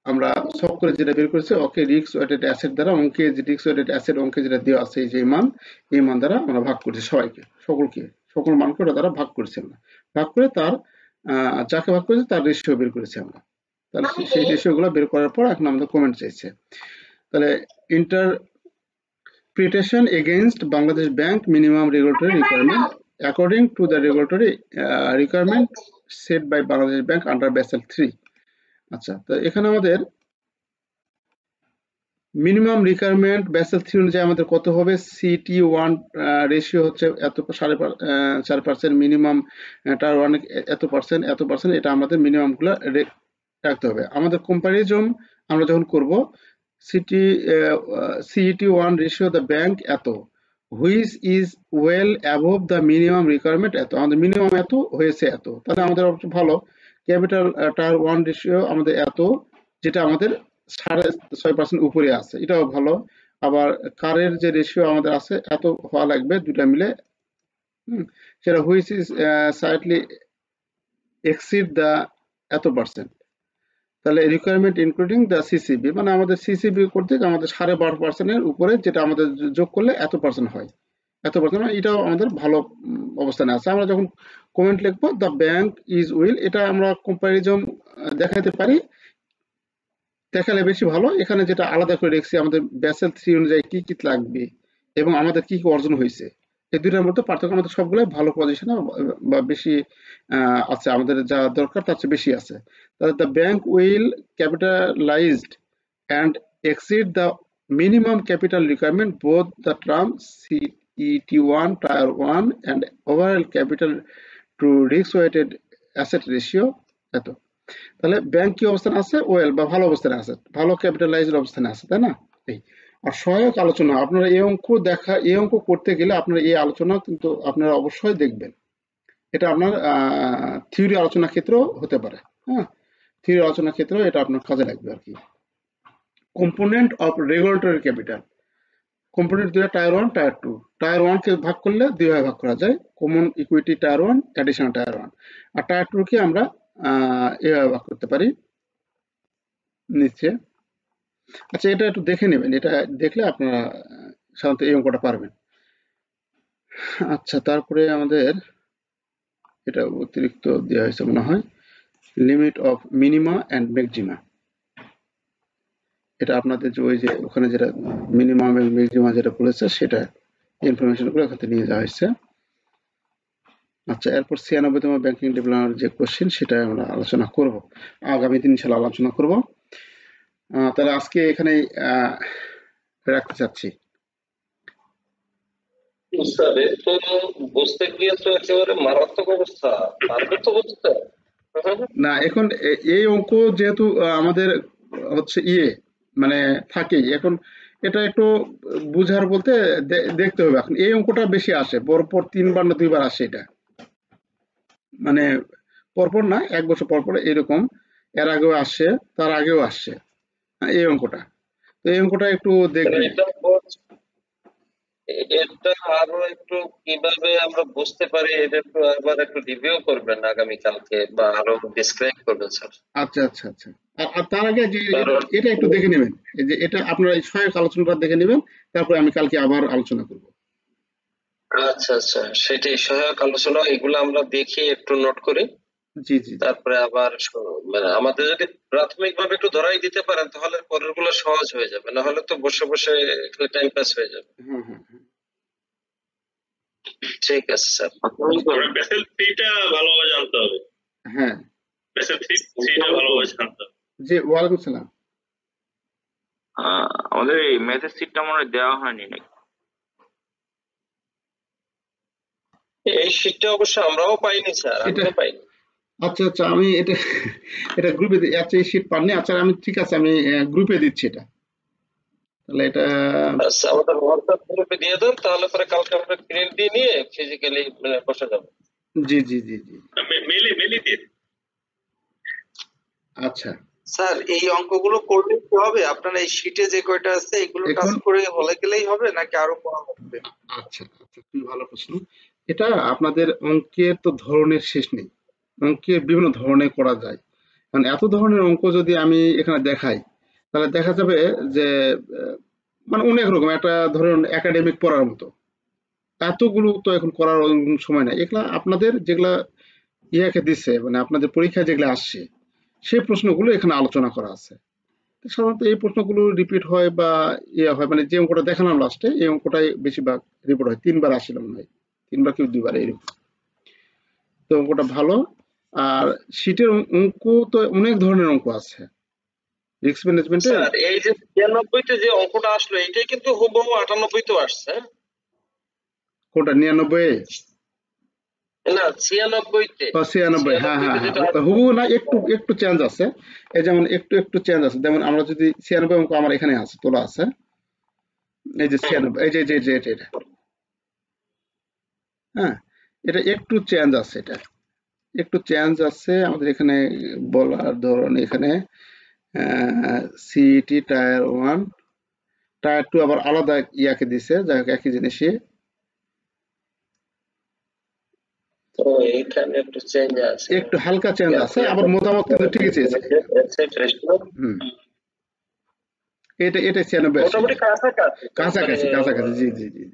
Speaker 1: আমরা সব করে যেটা বের করেছি, ওকে রিস্ক ওয়েটেড অ্যাসেট দ্বারা, অঙ্কে যে রিস্ক ওয়েটেড অ্যাসেট অঙ্কে যেটা দেওয়া আছে, এই যে এই মান দ্বারা আমরা ভাগ করেছি সবাইকে, সকল মানকে ওটা দ্বারা ভাগ করেছি আমরা, ভাগ করে তার যাকে ভাগ করেছি তার রেশিও বের করেছি আমরা। তাহলে সেই রেশিওগুলো বের করার পর এখন আমাদের কমেন্ট চাইছে। তাহলে interpretation against Bangladesh Bank minimum regulatory requirement according to the regulatory requirement set by Bangladesh Bank under Basel III। আচ্ছা, তো এখানে আমাদের মিনিমাম রিকোয়ারমেন্ট Basel III অনুযায়ী আমাদের কত হবে, CET1 রেশিও হচ্ছে এত 4%, মিনিমাম টায়ার 1 এত পার্সেন্ট, এটা আমাদের মিনিমাম গুলো রাখতে হবে। আমাদের কম্পারিজন আমরা যখন করব, CET1 রেশিও দ্য ব্যাংক এত, which is well above the minimum requirement এত, আমাদের মিনিমাম এত হয়েছে এত, তাহলে আমাদের ভালো। ক্যাপিটাল টায়ার 1 রেশিও আমাদের এত, যেটা আমাদের 6.5% উপরে আছে, এটাও ভালো। আবার কারের যে রেশিও আমাদের আছে এত হওয়া লাগবে, দুটা মিলে, সেটা হুইচ ইজ সাইডলি এক্সিড দ্য এত পার্সেন্ট। তাহলে রিকোয়ারমেন্ট ইনক্লুডিং দ্য সিসিবি, মানে আমাদের সিসিবি করতে আমাদের 12.5%-এর উপরে, যেটা আমাদের যোগ করলে এত পার্সেন্ট হয়, এটাও আমাদের ভালো অবস্থানে আছে। আমরা যখন কমেন্ট লিখবো দ্য ব্যাংক ইজ উইল, এটা আমরা কম্পারিজন দেখাতে পারি, দেখালে বেশি ভালো। এখানে যেটা আলাদা করে রেখেছি, আমাদের Basel III অনুযায়ী কি কি লাগবে এবং আমাদের কি কি অর্জন হয়েছে, এই দুইটার মধ্যে পার্থক্য, আমাদের সবগুলো ভালো পজিশনে বা বেশি আছে, আমাদের যা দরকার তার চেয়ে বেশি আছে। তাহলে the bank will capitalised and exceed the minimum capital requirement both the term CET1 tier 1 and overall capital to risk weighted asset ratio এত। তাহলে ব্যাংক কি অবস্থানে আছে? ওয়েল বা ভালো অবস্থানে আছে, ভালো ক্যাপিটালাইজড অবস্থানে আছে, তাই না? এই আর সহায়ক আলোচনা, আপনারা এই অঙ্ক করতে গেলে আপনারা এই আলোচনা কিন্তু আপনারা অবশ্যই দেখবেন। এটা আপনার থিওরি আলোচনা ক্ষেত্রেও হতে পারে। হ্যাঁ, থিওরি আলোচনা ক্ষেত্রেও এটা আপনার কাজে লাগবে আর কি। Component of regulatory capital, component দুইটা, টায়ার 1 টায়ার 2। টায়ার 1 কে ভাগ করলে দুই ভাগে ভাগ করা যায়, common equity tyre 1, additional tyre 1। আর টায়ার 2 কে আমরা এভাবে ভাগ করতে পারি নিচে। আচ্ছা, এটা একটু দেখে নেবেন, এটা দেখলে আপনারা সাধারণত এই অঙ্কটা পারবেন। আচ্ছা, তারপরে আমাদের এটা অতিরিক্ত দেওয়া হয়েছে মনে হয়, limit of minima and maxima. এটা আপনাদের যে ওই যে ওখানে যেটা মিনিমাম এবং ম্যাক্সিমা যেটা বলেছে সেটা ইনফরমেশনগুলো এখান থেকে নিয়ে যাওয়া হয়েছে। আচ্ছা, এরপর 96তম ব্যাংকিং ডেভেলপমেন্ট যে কোশ্চেন সেটা আমরা আলোচনা করব, আগামী দিন ইনশাআল্লাহ আলোচনা করব। তাহলে আজকে এখানেই রাখতে চাচ্ছি।
Speaker 2: স্যার এ তো বুঝতে গিয়ে তো একেবারে মারাত্মক অবস্থা, পারবে তো বুঝতে?
Speaker 1: না, এখন এই অঙ্ক যেহেতু আমাদের হচ্ছে মানে থাকেই এখন, এটা একটু বুঝার বলতে দেখতে হবে। এখন এই অঙ্কটা বেশি আসে, পরপর 3বার না 2বার আসে এটা, মানে পরপর না, 1 বছর পরপর এরকম। এর আগেও আসছে, তার আগেও আসছে এই অঙ্কটা। তো এই অঙ্কটা একটু দেখবেন।
Speaker 2: এটা আরো একটু কিভাবে আমরা বুঝতে পারি এটা একটু আবার একটু রিভিউ করবেন আগামী কালকে, বা আরো ডিসক্রাইব করবেন স্যার।
Speaker 1: আচ্ছা আচ্ছা আচ্ছা, আর তার আগে যে
Speaker 2: কারণ
Speaker 1: এটা একটু দেখে নেবেন, এই যে এটা আপনারা এই সহায়ক আলোচনাটা দেখে নেবেন, তারপরে আমি কালকে আবার আলোচনা করব।
Speaker 2: আচ্ছা আচ্ছা, সেটাই সহায়ক আলোচনা, এগুলো আমরা দেখি একটু নোট করি,
Speaker 1: জি জি জি।
Speaker 2: তারপরে আবার মানে আমাদের যদি প্রাথমিকভাবে একটু ধরাই দিতে পারেন তাহলে পরের গুলো সহজ হয়ে যাবে, না হলে তো বসে বসে টাইম পাস হয়ে যাবে।
Speaker 1: হ্যাঁ হ্যাঁ হ্যাঁ,
Speaker 2: ঠিক আছে স্যার।
Speaker 4: বেসেল থ্রিটা ভালোভাবে জানতে হবে।
Speaker 1: হ্যাঁ
Speaker 4: বেসেল থ্রিটা ভালোভাবে জানতে হবে।
Speaker 1: জি, ওয়ালাইকুম সালাম।
Speaker 5: আমাদের এই ম্যাথের সিটটা মনে হয় দেওয়া হয়নি নাকি?
Speaker 2: এই শীটটা অবশ্য আমরাও পাইনি স্যার, আমিও পাইনি।
Speaker 1: আচ্ছা আচ্ছা, আমি এটা এটা গ্রুপে আচ্ছা, এই শীট পাননি, আচ্ছা আমি ঠিক আছে, আমি গ্রুপে দিচ্ছি এটা, তাহলে এটা।
Speaker 2: আচ্ছা, আমাদের হোয়াটসঅ্যাপ গ্রুপে দিয়ে দেন, তাহলে পরে কালকে আমরা প্রিন্ট দিয়ে নিয়ে ফিজিক্যালি মানে বসে যাবো।
Speaker 1: জি জি জি জি,
Speaker 4: মেলে দিয়ে।
Speaker 1: আচ্ছা।
Speaker 6: স্যার এই অঙ্কগুলো করলে কি হবে? আপনার এই শীটে যে কয়টা আছে এগুলো টাচ করে হলে গেলেই হবে নাকি আরো করা লাগবে?
Speaker 1: আচ্ছা আচ্ছা, খুবই ভালো প্রশ্ন। এটা আপনাদের অঙ্কের তো ধরনের শেষ নেই, অঙ্কের বিভিন্ন ধরনের করা যায়। কারণ এত ধরনের অঙ্ক যদি আমি এখানে দেখাই, তাহলে দেখা যাবে যে মানে অনেক রকম, একটা ধরুন একাডেমিক পড়ার মতো এতগুলো তো এখন করার সময় নাই। এগুলা আপনাদের যেগুলা ইয়াকে দিচ্ছে, মানে আপনাদের পরীক্ষায় যেগুলো আসছে সেই প্রশ্নগুলো এখানে আলোচনা করা আছে। সাধারণত এই প্রশ্নগুলো রিপিট হয় বা ইয়ে হয়, মানে যে অঙ্কটা দেখালাম লাস্টে এই অঙ্কটাই বেশিরভাগ রিপিট হয়, 3বার আসছিল মনে হয়, 3বার কি 2বার এরকম। তো অঙ্কটা ভালো। আর শীটের অঙ্ক তো অনেক ধরনের অঙ্ক আছে রিস্ক ম্যানেজমেন্টে।
Speaker 2: স্যার এই যে 96 তে যে অঙ্কটা আসলো এটাই কিন্তু হুবহু 98 তেও আসছে।
Speaker 1: কোনটা 99?
Speaker 2: না 96 তে।
Speaker 1: 96, হ্যাঁ হ্যাঁ হ্যাঁ, হুবহু না, একটু একটু চেঞ্জ আছে। এই যেমন একটু একটু চেঞ্জ আছে, যেমন আমরা যদি 96 অঙ্ক আমার এখানে আছে, তোলা আছে, এই যে 96, এই যে যে যে এটা, হ্যাঁ, এটা একটু চেঞ্জ আছে, এটা একটু চেঞ্জ আছে আমাদের এখানে বলার ধরন। এখানে সিইটি টায়ার 1 টায়ার 2 আবার আলাদা ইয়াকে দিছে, যাই হোক একই জিনিসই।
Speaker 2: তো এইখানে একটু চেঞ্জ আছে,
Speaker 1: একটু হালকা চেঞ্জ আছে, আবার মতামত কিন্তু ঠিকই চেয়েছে। হুম, এটা 96 আছে,
Speaker 2: মোটামুটি কাছাকাছি
Speaker 1: কাছাকাছি কাছাকাছি, জি জি জি।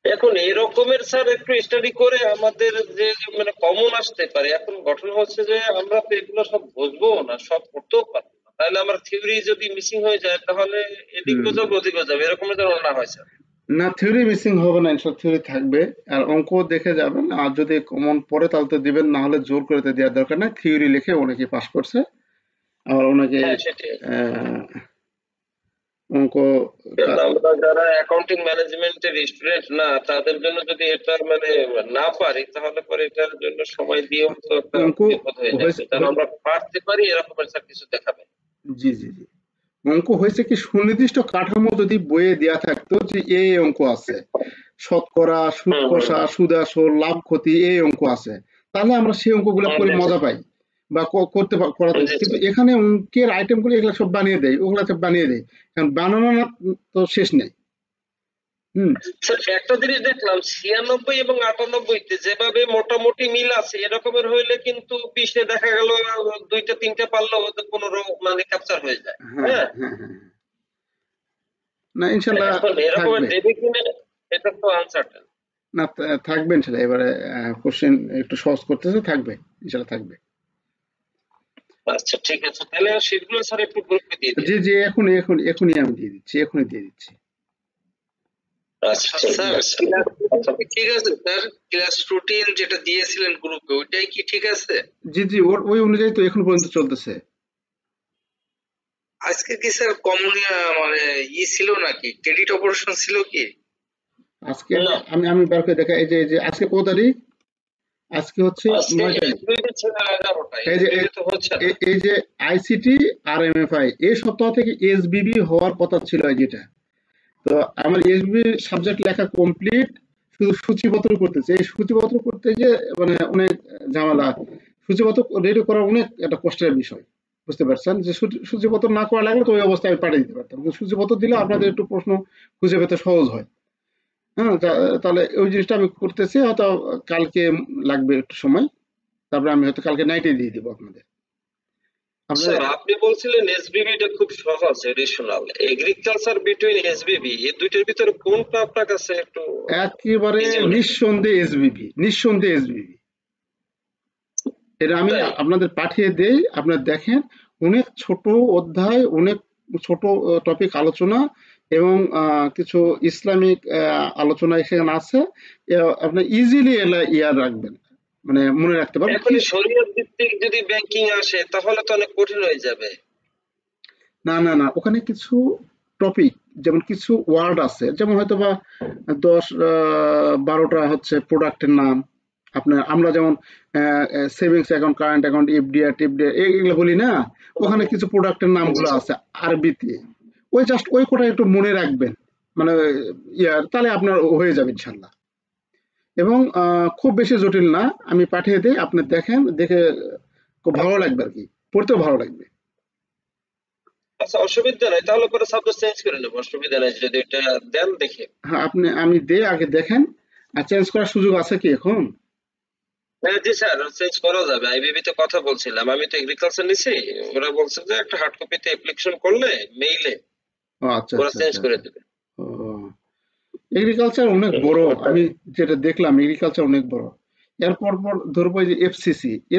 Speaker 2: এখন এরকমের স্যার একটু স্টাডি করে আমাদের যে মানে কমন আসতে পারে, এখন গঠন হচ্ছে যে আমরা তো এগুলো সব বুঝবো না, সব করতেও পারবো না, তাহলে আমার থিওরি যদি মিসিং হয়ে যায় তাহলে এদিকেও যাবে ওদিকেও যাবে, এরকমের যেন না হয় স্যার।
Speaker 1: না, থিওরি মিসিং হবে না, ইনশাল্লাহ থিওরি থাকবে। আর অঙ্ক দেখে যাবেন, আর যদি কমন পড়ে তাহলে তো দিবেন, না হলে জোর করে তো দেওয়ার দরকার নাই। থিওরি লিখে অনেকে পাস করছে, আবার অনেকে
Speaker 2: হ্যাঁ সেটাই।
Speaker 1: আহ, অঙ্ক
Speaker 2: কারণ আমরা যারা অ্যাকাউন্টিং ম্যানেজমেন্টের স্টুডেন্ট না, তাদের জন্য যদি এটা মানে না পারি, তাহলে পরে এটার জন্য সময় দিয়েও তো একটা
Speaker 1: অঙ্ক
Speaker 2: বিপদ হয়ে যাবে।
Speaker 1: হয়েছে
Speaker 2: কারণ আমরা পারতে পারি এরকমের স্যার কিছু দেখাবে।
Speaker 1: জি জি জি, অঙ্ক হয়েছে কি সুনির্দিষ্ট কাঠামো যদি বইয়ে দেয়া থাকতো যে এই অঙ্ক আছে, শতকরা, সুদ কষা, সুদ আসল, লাভ ক্ষতি, এই অঙ্ক আছে, তাহলে আমরা সেই অঙ্কগুলো করে মজা পাই বা করাতে। কিন্তু এখানে অঙ্কের আইটেম গুলো এগুলো সব বানিয়ে দেয়, ওগুলা সব বানিয়ে দেয়, কারণ বানানো না তো শেষ নেই।
Speaker 2: স্যার একটা জিনিস দেখলাম, 96 এবং 98 তে যেভাবে মোটামুটি মিল আছে, এরকমের হইলে কিন্তু 20-এ দেখা গেল 2টা 3টা পারলেও 15 মানে ক্যাপচার হয়ে যায়।
Speaker 1: হ্যাঁ
Speaker 2: হ্যাঁ,
Speaker 1: হ্যাঁ হ্যাঁ, না ইনশাল্লাহ
Speaker 2: এখন এরকমের
Speaker 1: থাকবে।
Speaker 2: দেবে কিনা এটা তো আনসার্টেন।
Speaker 1: না থাকবে ইনশাল্লাহ, এবারে কোশ্চেন একটু সহজ করতেছে, থাকবে ইনশাল্লাহ থাকবে।
Speaker 2: আচ্ছা ঠিক আছে, তাহলে সেগুলো স্যার একটু গ্রুপে দিয়ে দিন।
Speaker 1: জি জি, এখনই আমি দিয়ে দিচ্ছি, এখনই দিয়ে দিচ্ছি।
Speaker 2: আচ্ছা ঠিক
Speaker 6: স্যার
Speaker 2: আছে।
Speaker 6: ঠিক আছে স্যার, ক্লাস রুটিন যেটা দিয়েছিলেন গ্রুপে ওইটাই কি ঠিক আছে?
Speaker 1: জি জি, ওই অনুযায়ী তো এখন পর্যন্ত চলতেছে।
Speaker 6: আজকে কি স্যার কমন মানে ছিল নাকি, ক্রেডিট অপারেশন ছিল কি?
Speaker 1: আজকে
Speaker 2: না,
Speaker 1: আমি বার করে দেখা, এই যে আজকে কত তারিখ, আজকে হচ্ছে
Speaker 2: আজকে
Speaker 1: 9 তারিখ।
Speaker 2: SBB ছিল 11টা,
Speaker 1: এই যে
Speaker 2: SBB তো হচ্ছে না।
Speaker 1: এই যে আইসিটি আর এমএফআই এই সপ্তাহ থেকে এসবিবি হওয়ার কথা ছিল, যেটা তো আমার এসবিবি সাবজেক্ট লেখা কমপ্লিট, শুধু সূচিপত্র করতেছে। এই সূচিপত্র করতে গিয়ে মানে অনেক ঝামেলা, সূচিপত্র রেডি করা অনেক একটা কষ্টের বিষয়, বুঝতে পারছেন। যে সূচিপত্র না করা লাগলে তো ওই অবস্থায় আমি পাঠিয়ে দিতে পারতাম, কিন্তু সূচিপত্র দিলে আপনাদের একটু প্রশ্ন খুঁজে পেতে সহজ হয়। হ্যাঁ, তাহলে ওই জিনিসটা আমি করতেছি, হয়তো কালকে লাগবে একটু সময়, তারপরে আমি হয়তো কালকে নাইটে দিয়ে দিব আপনাদের।
Speaker 2: স্যার
Speaker 1: আপনাদের
Speaker 2: আপনি বলছিলেন SBB টা খুব সহজ এডিশনাল, এগ্রিকালচার বিটুইন SBB, এই দুইটার ভিতরে কোনটা আপনার কাছে একটু
Speaker 1: একেবারে
Speaker 2: ইজি মনে হয়?
Speaker 1: নিঃসন্দেহে এসবিবি, নিঃসন্দেহে এসবিবি। এটা আমি
Speaker 2: তাই?
Speaker 1: আপনাদের পাঠিয়ে দেই, আপনারা দেখেন। অনেক ছোট অধ্যায়, অনেক ছোট টপিক আলোচনা, এবং কিছু ইসলামিক আলোচনা এখানে আছে। আপনি ইজিলি এলা ইয়ার রাখবেন, মানে মনে রাখতে পারবেন
Speaker 2: এখন
Speaker 1: কি।
Speaker 2: শরীয়ত ভিত্তিক যদি ব্যাংকিং আসে তাহলে তো অনেক কঠিন হয়ে যাবে।
Speaker 1: না না না, ওখানে কিছু টপিক, যেমন কিছু ওয়ার্ড আছে, যেমন হয়তো বা 10-12টা হচ্ছে প্রোডাক্টের নাম। আপনার আমরা যেমন savings account, current account, FDR টিফডিআর এগুলো বলি না, ওখানে কিছু প্রোডাক্টের নামগুলো আছে আরবিতে। ওই জাস্ট ওই কোটা একটু মনে রাখবেন, মানে তাহলে আপনার হয়ে যাবে ইনশাল্লাহ। এবং খুব বেশি জটিল না, আমি পাঠিয়ে দিই, আপনি দেখেন, দেখে খুব ভালো লাগবে আর কি, পড়তেও ভালো লাগবে।
Speaker 2: আচ্ছা অসুবিধা নাই, তাহলে পরে সাবজেক্ট চেঞ্জ করে নেবো, অসুবিধা নাই যদি এটা দেন দেখে।
Speaker 1: হ্যাঁ, আমি দে আগে দেখেন। আর চেঞ্জ করার সুযোগ আছে কি এখন?
Speaker 2: হ্যাঁ জি স্যার, চেঞ্জ করা যাবে। আইবিবি তে কথা বলছিলাম, আমি তো এগ্রিকালচার নিছি, ওরা বলছে যে একটা হার্ড কপিতে অ্যাপ্লিকেশন করলে মেইলে
Speaker 1: ও আচ্ছা
Speaker 2: ওরা
Speaker 1: আচ্ছা
Speaker 2: চেঞ্জ
Speaker 1: আচ্ছা
Speaker 2: করে
Speaker 1: আচ্ছা।
Speaker 2: দেবে।
Speaker 1: ও, এগ্রিকালচার অনেক বড়, আমি যেটা দেখলাম এগ্রিকালচার অনেক বড়। এরপর ধরবো এই যে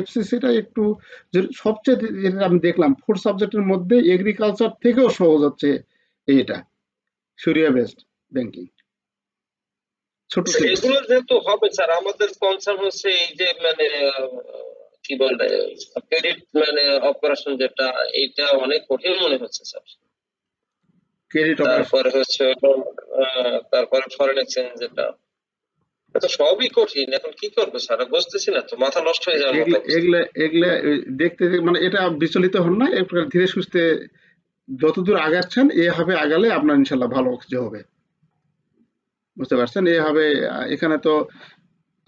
Speaker 1: এফসিসিটা একটু সবচেয়ে যেটা আমি দেখলাম 4 সাবজেক্টের মধ্যে এগ্রিকালচার থেকেও সহজ হচ্ছে এইটা, শরিয়া বেসড ব্যাংকিং, ছোট সিলেবাস।
Speaker 2: এগুলো যেহেতু হবে স্যার, আমাদের কনসার্ন হচ্ছে এই যে মানে কি বলে ক্রেডিট মানে অপারেশন যেটা, এটা অনেক কঠিন মনে হচ্ছে স্যার।
Speaker 1: ক্রেডিট অপারেশন,
Speaker 2: তারপরে হচ্ছে তারপরে ফরেন এক্সচেঞ্জ যেটা, এটা সবই কঠিন। এখন কি করবো স্যার, বুঝতেছি না তো, মাথা নষ্ট হয়ে যাওয়ার মতো
Speaker 1: এগুলা
Speaker 2: অবস্থা।
Speaker 1: এগুলা এগুলা মানে এটা বিচলিত হন না, একটু ধীরে সুস্থে যতদূর আগাচ্ছেন এভাবে আগালে আপনার ইনশাল্লাহ ভালো কিছু হবে, বুঝতে পারছেন। এভাবে এখানে তো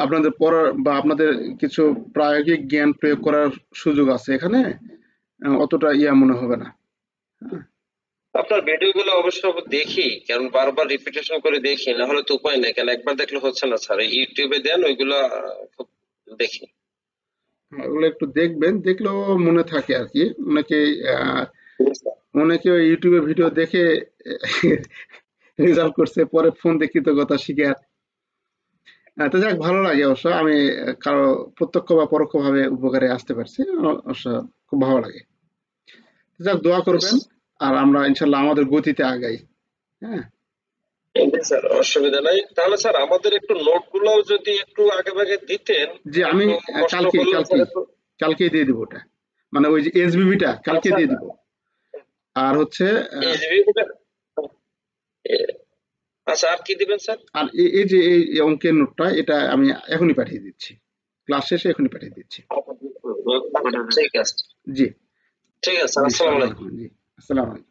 Speaker 1: আপনাদের পড়ার বা আপনাদের কিছু প্রায়োগিক জ্ঞান প্রয়োগ করার সুযোগ আছে এখানে, অতটা মনে হবে না।
Speaker 2: আপনার ভিডিও গুলো অবশ্য দেখি, কারণ বারবার রিপিটেশন করে দেখি, না হলে তো উপায় নেই। কেন একবার দেখলে হচ্ছে না স্যার, ইউটিউবে দেন ওইগুলা খুব দেখি।
Speaker 1: ওগুলো একটু দেখবেন, দেখলেও মনে থাকে আর কি। অনেকে ওই ইউটিউবে ভিডিও দেখে রেজাল্ট করছে, পরে ফোন দিয়ে কৃতজ্ঞতা শিকার। তো যাক, ভালো লাগে অবশ্য, আমি কারো প্রত্যক্ষ বা পরোক্ষ ভাবে উপকারে আসতে পারছি, অবশ্য খুব ভালো লাগে। তো যাক, দোয়া করবেন, আর আমরা ইনশাল্লাহ আমাদের গতিতে আগাই। হ্যাঁ,
Speaker 2: স্যার অসুবিধা নাই, তাহলে স্যার আমাদের একটু নোট গুলো যদি একটু আগে ভাগে দিতেন,
Speaker 1: যে আমি
Speaker 2: একটু কষ্ট
Speaker 1: কালকে
Speaker 2: করলেও
Speaker 1: কালকে
Speaker 2: স্যার একটু-
Speaker 1: কালকেই দিয়ে দিব ওটা, মানে ওই যে এসবিবিটা কালকে
Speaker 2: আচ্ছা,
Speaker 1: দিয়ে দিব। আর হচ্ছে
Speaker 2: SBB আচ্ছা, আর কি দিবেন স্যার?
Speaker 1: আর এই যে এই অঙ্কের নোটটা এটা আমি এখনই পাঠিয়ে দিচ্ছি, ক্লাস শেষে এখনই পাঠিয়ে দিচ্ছি।
Speaker 2: ঠিক আছে,
Speaker 1: জি
Speaker 2: ঠিক আছে স্যার,
Speaker 1: জি
Speaker 2: আসসালামু আলাইকুম।
Speaker 1: জি আসসালামু আলাইকুম।